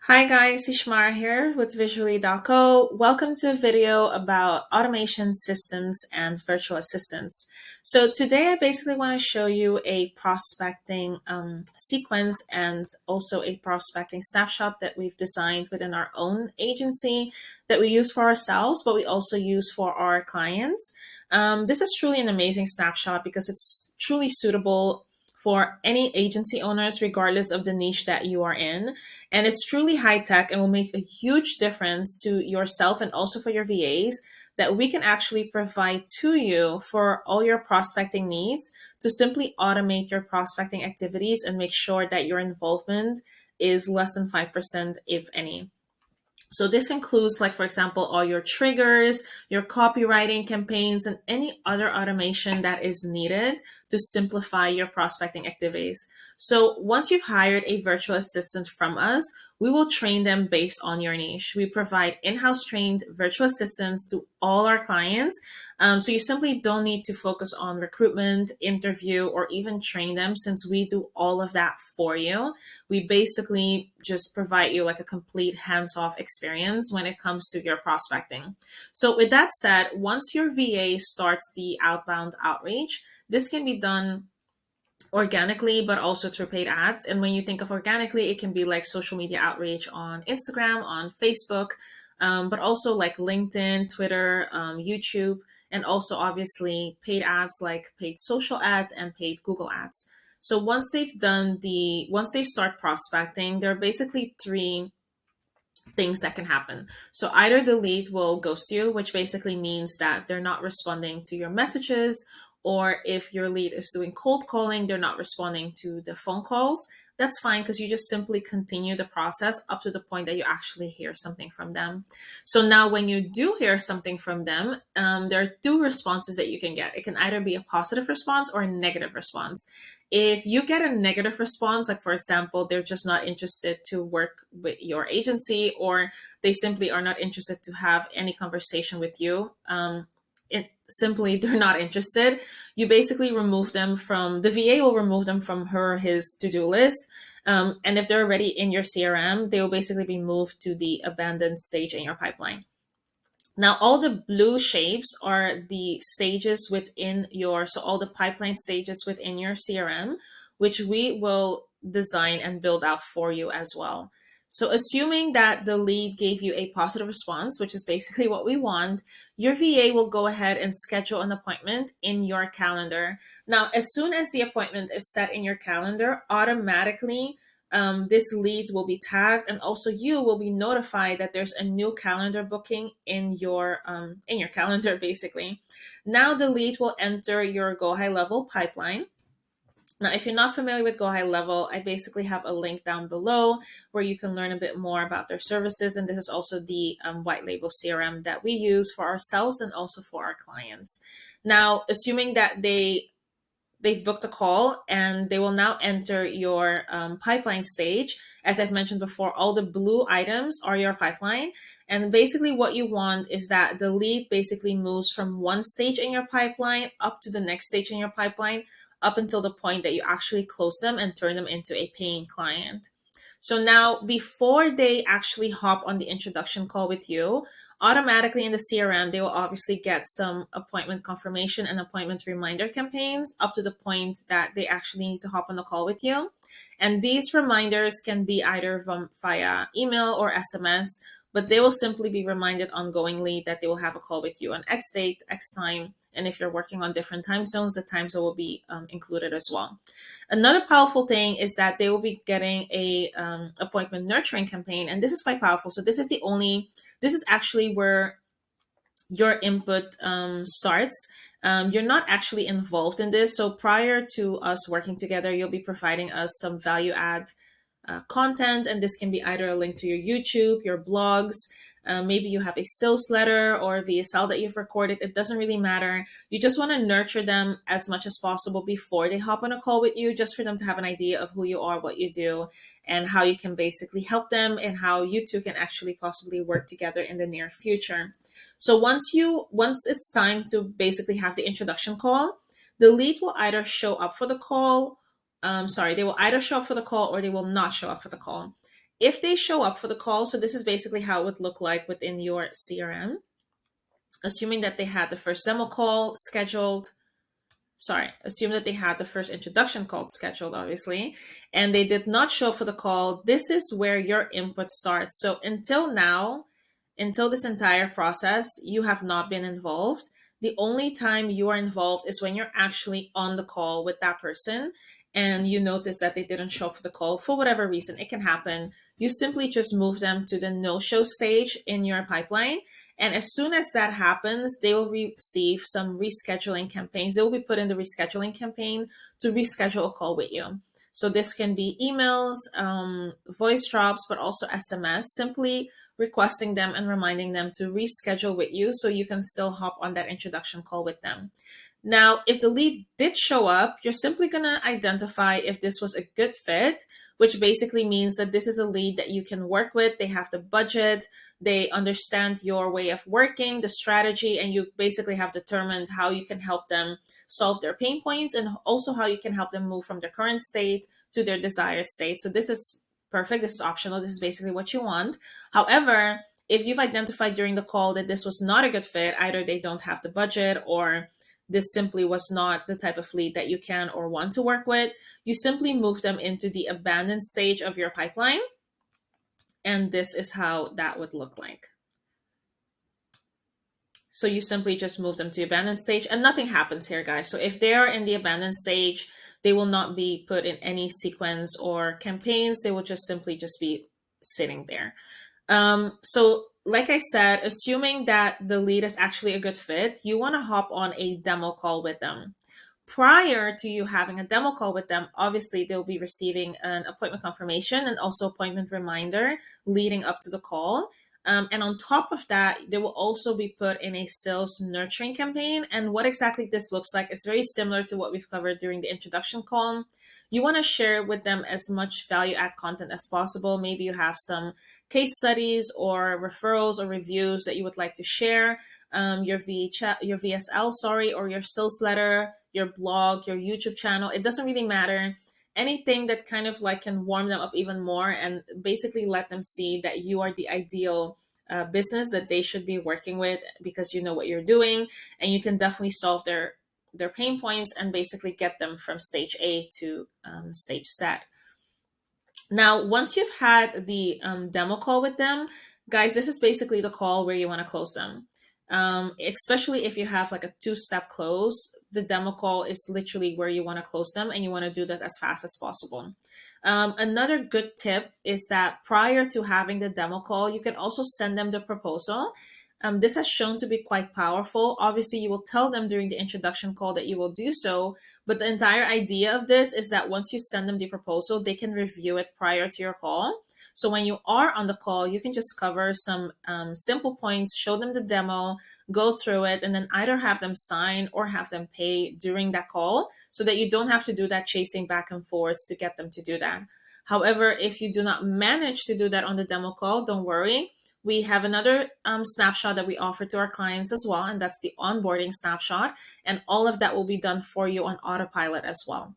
Hi guys, Ishmar here with Visually.co. Welcome to a video about automation systems and virtual assistants. So today I basically want to show you a prospecting sequence and also a prospecting snapshot that we've designed within our own agency that we use for ourselves, but we also use for our clients. This is truly an amazing snapshot because it's truly suitable for any agency owners, regardless of the niche that you are in. And it's truly high tech and will make a huge difference to yourself and also for your VAs that we can actually provide to you for all your prospecting needs to simply automate your prospecting activities and make sure that your involvement is less than 5%, if any. So this includes, like, for example, all your triggers, your copywriting campaigns, and any other automation that is needed to simplify your prospecting activities. So once you've hired a virtual assistant from us, we will train them based on your niche. We provide in-house trained virtual assistants to all our clients. So you simply don't need to focus on recruitment, interview, or even train them, since we do all of that for you. We basically just provide you like a complete hands-off experience when it comes to your prospecting. So with that said, once your VA starts the outbound outreach, this can be done organically, but also through paid ads. And when you think of organically, it can be like social media outreach on Instagram, on Facebook, but also like LinkedIn, Twitter, YouTube, and also obviously paid ads like paid social ads and paid Google ads. So once they start prospecting, there are basically three things that can happen. So either the lead will ghost you, which basically means that they're not responding to your messages, or if your lead is doing cold calling, they're not responding to the phone calls. That's fine, because you just simply continue the process up to the point that you actually hear something from them. So now when you do hear something from them, there are two responses that you can get. It can either be a positive response or a negative response. If you get a negative response, like for example, they're just not interested to work with your agency, or they simply are not interested to have any conversation with you, it simply they're not interested, you basically remove them from the VA will remove them from his to-do list. And if they're already in your CRM, they will basically be moved to the abandoned stage in your pipeline. Now, all the blue shapes are the stages within so all the pipeline stages within your CRM, which we will design and build out for you as well. So assuming that the lead gave you a positive response, which is basically what we want, your VA will go ahead and schedule an appointment in your calendar. Now, as soon as the appointment is set in your calendar, automatically this lead will be tagged, and also you will be notified that there's a new calendar booking in your calendar. Basically, now the lead will enter your GoHighLevel pipeline. Now, if you're not familiar with GoHighLevel, I basically have a link down below where you can learn a bit more about their services. And this is also the white label CRM that we use for ourselves and also for our clients. Now, assuming that they've booked a call and they will now enter your pipeline stage. As I've mentioned before, all the blue items are your pipeline. And basically what you want is that the lead basically moves from one stage in your pipeline up to the next stage in your pipeline, up until the point that you actually close them and turn them into a paying client. So now, before they actually hop on the introduction call with you, automatically in the CRM, they will obviously get some appointment confirmation and appointment reminder campaigns up to the point that they actually need to hop on the call with you. And these reminders can be either via email or SMS, but they will simply be reminded ongoingly that they will have a call with you on X date, X time. And if you're working on different time zones, the time zone will be included as well. Another powerful thing is that they will be getting a appointment nurturing campaign, and this is quite powerful. So this is actually where your input starts. You're not actually involved in this. So prior to us working together, you'll be providing us some value add content, and this can be either a link to your YouTube, your blogs, maybe you have a sales letter or a VSL that you've recorded. It doesn't really matter. You just want to nurture them as much as possible before they hop on a call with you, just for them to have an idea of who you are, what you do, and how you can basically help them, and how you two can actually possibly work together in the near future. So once it's time to basically have the introduction call, the lead will either show up for the call. They will either show up for the call or they will not show up for the call. if they show up for the call, so this is basically how it would look like within your CRM, assuming that they had the first demo call scheduled, assume that they had the first introduction call scheduled, obviously, and they did not show up for the call, this is where your input starts. So until now, until this entire process, you have not been involved. The only time you are involved is when you're actually on the call with that person and you notice that they didn't show up for the call for whatever reason. It can happen. You simply just move them to the no-show stage in your pipeline. And as soon as that happens, they will receive some rescheduling campaigns. They will be put in the rescheduling campaign to reschedule a call with you. So this can be emails, voice drops, but also SMS, simply requesting them and reminding them to reschedule with you so you can still hop on that introduction call with them. Now, if the lead did show up, you're simply going to identify if this was a good fit, which basically means that this is a lead that you can work with. They have the budget, they understand your way of working, the strategy, and you basically have determined how you can help them solve their pain points and also how you can help them move from their current state to their desired state. So this is perfect. This is optional. This is basically what you want. However, if you've identified during the call that this was not a good fit, either they don't have the budget or this simply was not the type of lead that you can or want to work with, you simply move them into the abandoned stage of your pipeline. And this is how that would look like. So you simply just move them to abandoned stage and nothing happens here, guys. So if they are in the abandoned stage, they will not be put in any sequence or campaigns. They will just simply just be sitting there. So like I said, assuming that the lead is actually a good fit, you want to hop on a demo call with them. Prior to you having a demo call with them, obviously they'll be receiving an appointment confirmation and also appointment reminder leading up to the call. And on top of that, they will also be put in a sales nurturing campaign. And what exactly this looks like is very similar to what we've covered during the introduction call. You want to share with them as much value add content as possible. Maybe you have some case studies or referrals or reviews that you would like to share, your VSL, or your sales letter, your blog, your YouTube channel. It doesn't really matter. Anything that kind of like can warm them up even more and basically let them see that you are the ideal business that they should be working with because you know what you're doing and you can definitely solve their pain points and basically get them from stage A to stage Z. Now, once you've had the demo call with them, guys, this is basically the call where you want to close them. Especially if you have like a two-step close, the demo call is literally where you want to close them and you want to do this as fast as possible. Another good tip is that prior to having the demo call, you can also send them the proposal. This has shown to be quite powerful. Obviously, you will tell them during the introduction call that you will do so, but the entire idea of this is that once you send them the proposal, they can review it prior to your call. So when you are on the call, you can just cover some simple points, show them the demo, go through it, and then either have them sign or have them pay during that call so that you don't have to do that chasing back and forwards to get them to do that. However, if you do not manage to do that on the demo call, don't worry. We have another snapshot that we offer to our clients as well, and that's the onboarding snapshot. And all of that will be done for you on AutoPilot as well.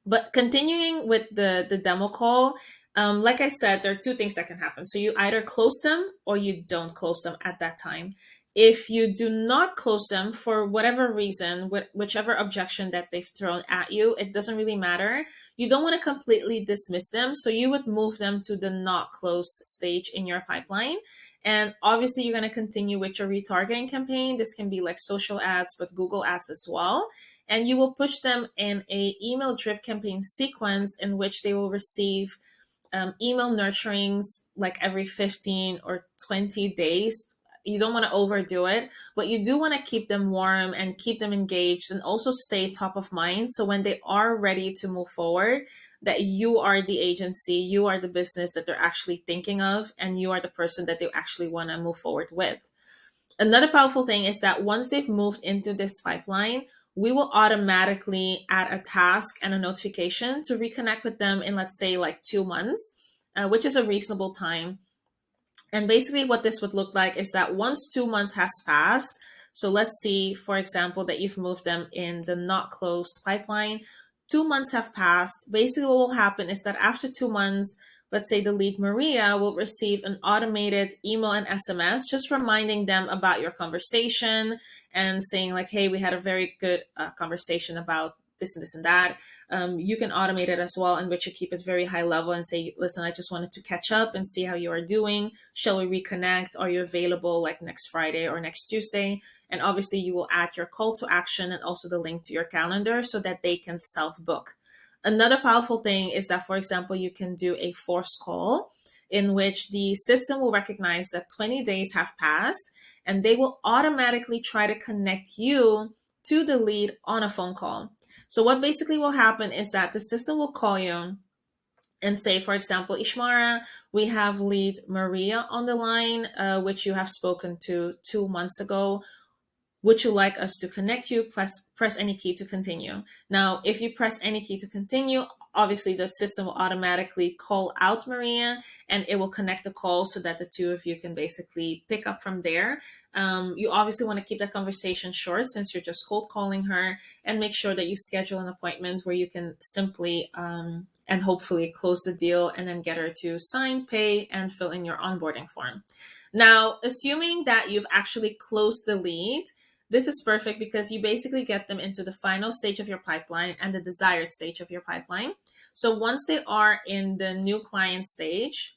But continuing with the demo call, like I said, there are two things that can happen. So you either close them or you don't close them at that time. If you do not close them for whatever reason, whichever objection that they've thrown at you, it doesn't really matter. You don't want to completely dismiss them. So you would move them to the not closed stage in your pipeline. And obviously you're going to continue with your retargeting campaign. This can be like social ads, but Google ads as well. And you will push them in a email drip campaign sequence in which they will receive email nurturings like every 15 or 20 days. You don't want to overdo it, but you do want to keep them warm and keep them engaged and also stay top of mind. So when they are ready to move forward, that you are the agency, you are the business that they're actually thinking of, and you are the person that they actually want to move forward with. Another powerful thing is that once they've moved into this pipeline, we will automatically add a task and a notification to reconnect with them in, let's say, like 2 months, which is a reasonable time. And basically what this would look like is that once 2 months has passed, so let's see, for example, that you've moved them in the not closed pipeline, 2 months have passed. Basically what will happen is that after 2 months, let's say the lead Maria will receive an automated email and SMS just reminding them about your conversation and saying like, hey, we had a very good conversation about this and this and that. You can automate it as well, in which you keep it very high level and say, listen, I just wanted to catch up and see how you are doing. Shall we reconnect? Are you available like next Friday or next Tuesday? And obviously you will add your call to action and also the link to your calendar so that they can self-book. Another powerful thing is that, for example, you can do a force call in which the system will recognize that 20 days have passed and they will automatically try to connect you to the lead on a phone call. So what basically will happen is that the system will call you and say, for example, Ishmara, we have lead Maria on the line, which you have spoken to 2 months ago. Would you like us to connect you? Press any key to continue. Now, if you press any key to continue, obviously the system will automatically call out Maria and it will connect the call so that the two of you can basically pick up from there. You obviously want to keep that conversation short since you're just cold calling her, and make sure that you schedule an appointment where you can simply and hopefully close the deal and then get her to sign, pay, and fill in your onboarding form. Now, assuming that you've actually closed the lead, this is perfect because you basically get them into the final stage of your pipeline and the desired stage of your pipeline. So once they are in the new client stage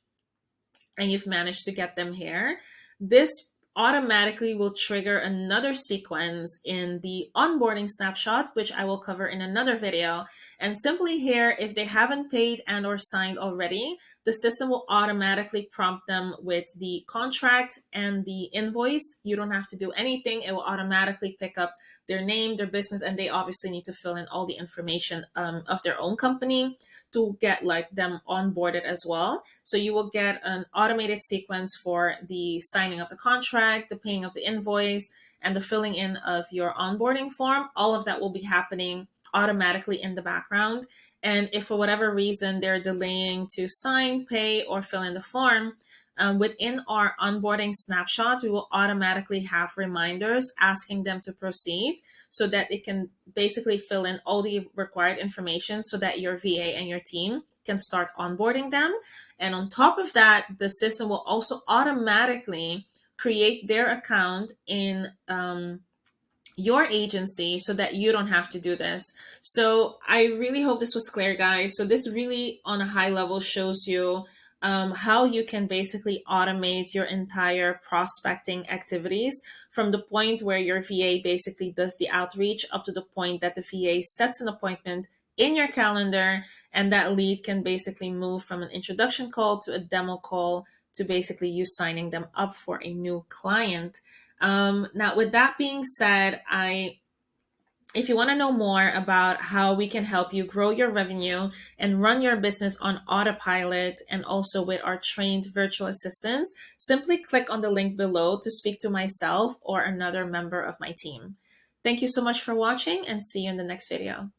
and you've managed to get them here, this automatically will trigger another sequence in the onboarding snapshot, which I will cover in another video. And simply here, if they haven't paid and or signed already, the system will automatically prompt them with the contract and the invoice. You don't have to do anything. It will automatically pick up their name, their business, and they obviously need to fill in all the information of their own company to get like them onboarded as well. So you will get an automated sequence for the signing of the contract, the paying of the invoice, and the filling in of your onboarding form. All of that will be happening automatically in the background. And if for whatever reason they're delaying to sign, pay, or fill in the form, within our onboarding snapshot, we will automatically have reminders asking them to proceed so that it can basically fill in all the required information so that your VA and your team can start onboarding them. And on top of that, the system will also automatically create their account in your agency so that you don't have to do this. So I really hope this was clear, guys. So this really on a high level shows you how you can basically automate your entire prospecting activities from the point where your VA basically does the outreach up to the point that the VA sets an appointment in your calendar, and that lead can basically move from an introduction call to a demo call to basically you signing them up for a new client. Now, with that being said, if you want to know more about how we can help you grow your revenue and run your business on AutoPilot and also with our trained virtual assistants, simply click on the link below to speak to myself or another member of my team. Thank you so much for watching and see you in the next video.